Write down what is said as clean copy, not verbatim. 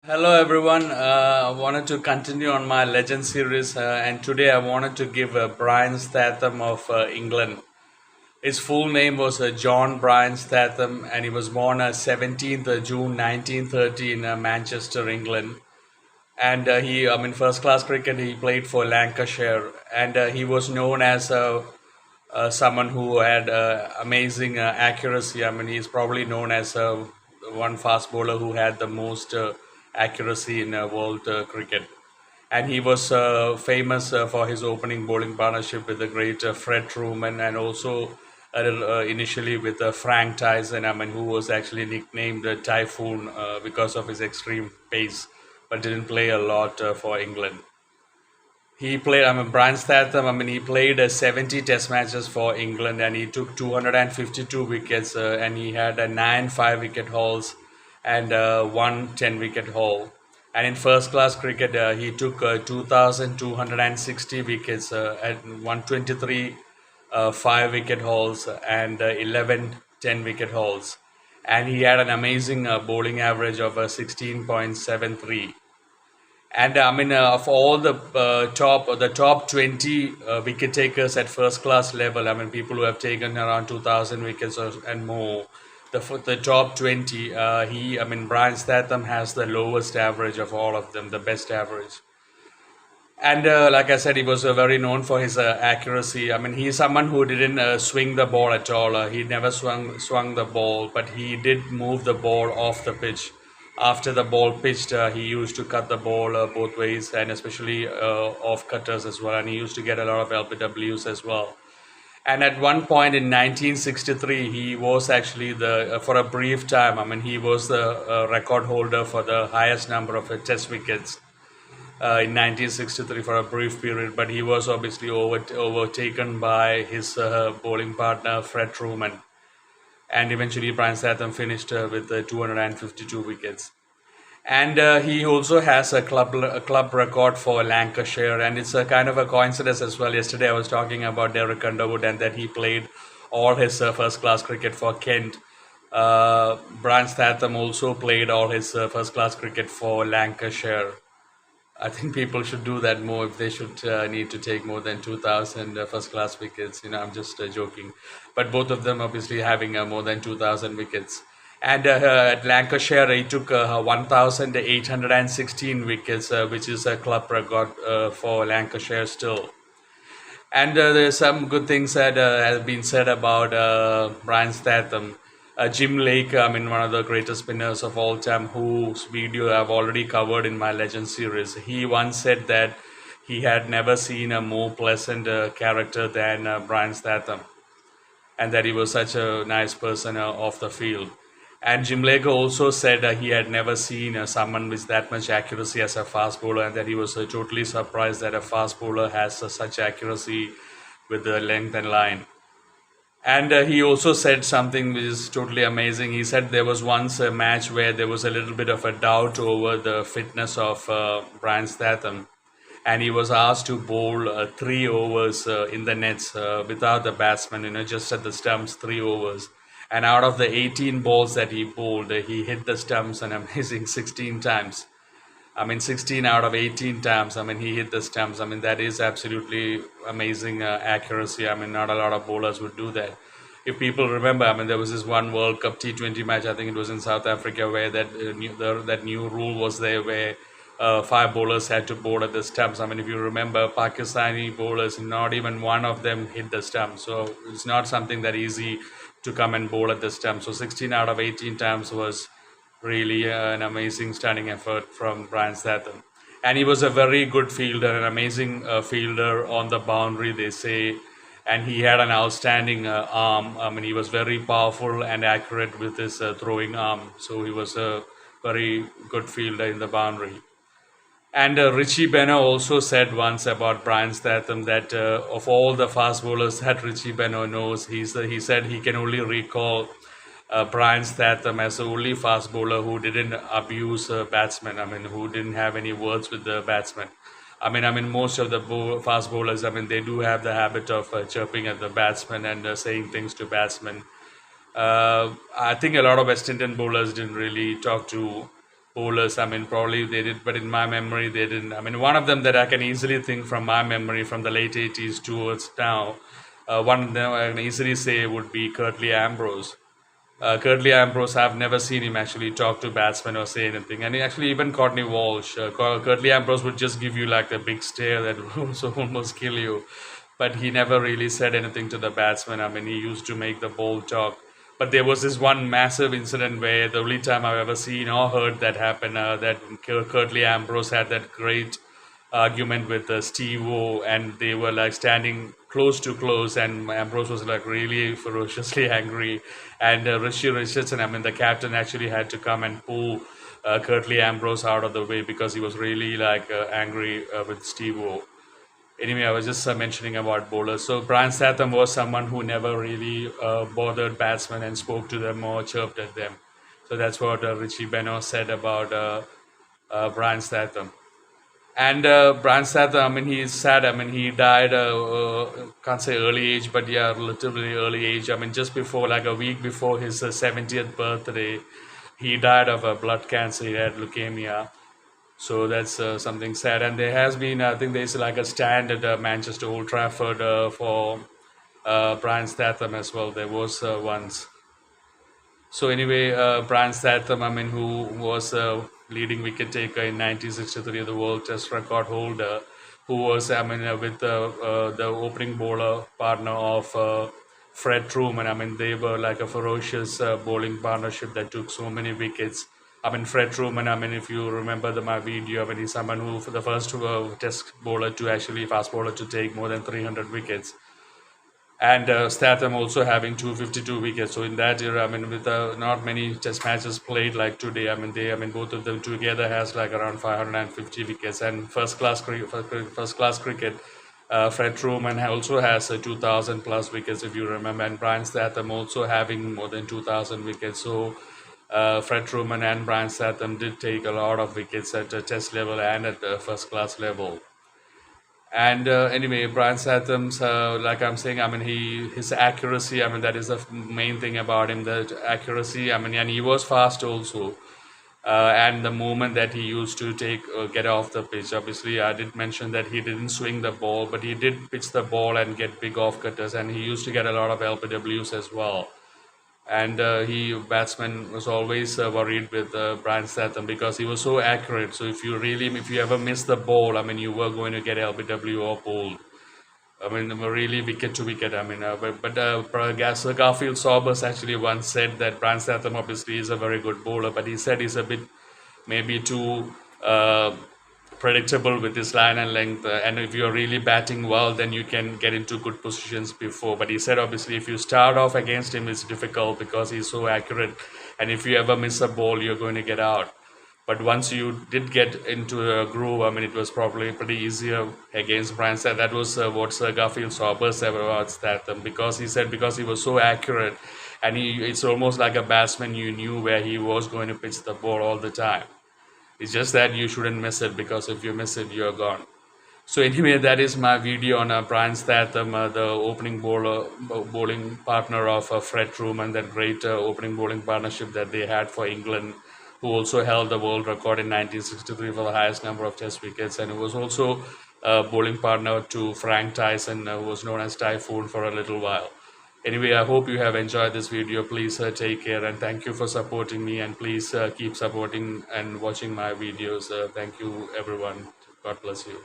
Hello everyone. I wanted to continue on my Legend series, and today I wanted to give Brian Statham of England. His full name was John Brian Statham, and he was born 17th June 1930 in Manchester, England. And first class cricket, he played for Lancashire, and he was known as someone who had amazing accuracy. He's probably known as one fast bowler who had the most accuracy in world cricket. And he was famous for his opening bowling partnership with the great Fred Truman, and also initially with Frank Tyson, who was actually nicknamed Typhoon because of his extreme pace, but didn't play a lot for England. He played, Brian Statham, he played 70 test matches for England, and he took 252 wickets, and he had nine 5 wicket hauls and one 10 wicket haul. And in first class cricket, he took 2,260 wickets and 123 5 wicket hauls and 11 10 wicket hauls. And he had an amazing bowling average of 16.73. And of all the top 20 wicket takers at first class level, people who have taken around 2,000 wickets and more, the top 20, Brian Statham has the lowest average of all of them, the best average. And like I said, he was very known for his accuracy. He's someone who didn't swing the ball at all. He never swung the ball, but he did move the ball off the pitch. After the ball pitched, he used to cut the ball both ways, and especially off cutters as well. And he used to get a lot of LBWs as well. And at one point in 1963, he was actually for a brief time, he was the record holder for the highest number of test wickets in 1963 for a brief period, but he was obviously overtaken by his bowling partner Fred Truman, and eventually Brian Statham finished with 252 wickets. And he also has a club record for Lancashire, and it's a kind of a coincidence as well. Yesterday I was talking about Derek Underwood and that he played all his first class cricket for Kent. Brian Statham also played all his first class cricket for Lancashire. I think people should do that more if they should need to take more than 2,000 first class wickets. I'm just joking. But both of them obviously having more than 2,000 wickets. And at Lancashire, he took 1,816 wickets, which is a club record for Lancashire still. And there's some good things that have been said about Brian Statham. Jim Lake, one of the greatest spinners of all time, whose video I've already covered in my Legend series. He once said that he had never seen a more pleasant character than Brian Statham, and that he was such a nice person off the field. And Jim Lake also said he had never seen someone with that much accuracy as a fast bowler, and that he was totally surprised that a fast bowler has such accuracy with the length and line. And he also said something which is totally amazing. He said there was once a match where there was a little bit of a doubt over the fitness of Brian Statham, and he was asked to bowl 3 overs in the nets without the batsman, just at the stumps, 3 overs. And out of the 18 balls that he bowled, he hit the stumps an amazing 16 times. 16 out of 18 times, he hit the stumps. That is absolutely amazing accuracy. Not a lot of bowlers would do that. If people remember, there was this one World Cup T20 match, I think it was in South Africa, where that new rule was there where 5 bowlers had to bowl at the stumps. If you remember, Pakistani bowlers, not even one of them hit the stumps. So it's not something that easy to come and bowl at the stump. So 16 out of 18 times was really an amazing, stunning effort from Brian Statham. And he was a very good fielder, an amazing fielder on the boundary, they say. And he had an outstanding arm. He was very powerful and accurate with his throwing arm. So he was a very good fielder in the boundary. And Richie Benner also said once about Brian Statham that of all the fast bowlers that Richie Benner knows, he said he can only recall Brian Statham as the only fast bowler who didn't abuse batsmen. Who didn't have any words with the batsmen. Most of the fast bowlers, they do have the habit of chirping at the batsmen and saying things to batsmen. I think a lot of West Indian bowlers didn't really talk to bowlers. I mean, probably they did, but in my memory, they didn't. I mean, one of them that I can easily think from my memory from the late 80s towards now, one of them I can easily say would be Curtly Ambrose. Curtly Ambrose, I've never seen him actually talk to batsmen or say anything. And actually, even Courtney Walsh, Curtly Ambrose would just give you like a big stare that would also almost kill you. But he never really said anything to the batsman. I mean, he used to make the bold talk. But there was this one massive incident where the only time I've ever seen or heard that happen, that Curtly Ambrose had that great argument with Steve O, and they were like standing close to close, and Ambrose was like really ferociously angry, and Richie Richardson, I mean the captain, actually had to come and pull Curtly Ambrose out of the way because he was really like angry with Steve O. Anyway, I was just mentioning about bowlers. So Brian Statham was someone who never really bothered batsmen and spoke to them or chirped at them. So that's what Richie Benaud said about Brian Statham. And Brian Statham, I mean, he's sad. I mean, he died, can't say early age, but yeah, relatively early age. I mean, just before, like a week before his 70th birthday, he died of blood cancer. He had leukemia. So that's something sad. And there has been, I think there's like a stand at Manchester Old Trafford for Brian Statham as well. There was once. So anyway, Brian Statham, I mean, who was a leading wicket taker in 1963, the world test record holder, who was, I mean, with the opening bowler partner of Fred Truman. I mean, they were like a ferocious bowling partnership that took so many wickets. I mean, Fred Truman, I mean, if you remember my video, I mean, he's someone who, for the first test bowler to actually, fast bowler to take more than 300 wickets. And Statham also having 252 wickets. So in that era, I mean, with not many Test matches played like today, I mean, both of them together has like around 550 wickets. And first class cricket, Fred Truman also has 2,000 plus wickets, if you remember, and Brian Statham also having more than 2,000 wickets. So Fred Truman and Brian Statham did take a lot of wickets at the Test level and at the first class level. And anyway, Brian Statham's, like I'm saying, I mean, his accuracy, I mean, that is the main thing about him, the accuracy, I mean, and he was fast also. And the movement that he used to get off the pitch. Obviously, I did mention that he didn't swing the ball, but he did pitch the ball and get big off cutters, and he used to get a lot of LPWs as well. And batsman was always worried with Brian Statham because he was so accurate. So if you ever miss the ball, I mean, you were going to get LBW or bowled. I mean, they were really wicket to wicket. I mean, Sir Garfield Sobers actually once said that Brian Statham obviously is a very good bowler, but he said he's a bit maybe too predictable with his line and length. And if you're really batting well, then you can get into good positions before. But he said obviously if you start off against him, it's difficult because he's so accurate. And if you ever miss a ball, you're going to get out. But once you did get into a groove, I mean, it was probably pretty easier against Brian Statham. That was what Sir Garfield Sobers said about Statham, because he said because he was so accurate, and it's almost like a batsman, you knew where he was going to pitch the ball all the time. It's just that you shouldn't miss it, because if you miss it, you're gone. So anyway, that is my video on Brian Statham, the opening bowling partner of Fred Truman, that great opening bowling partnership that they had for England, who also held the world record in 1963 for the highest number of Test wickets, and who was also a bowling partner to Frank Tyson, who was known as Typhoon for a little while. Anyway, I hope you have enjoyed this video. Please take care, and thank you for supporting me, and please keep supporting and watching my videos. Thank you, everyone. God bless you.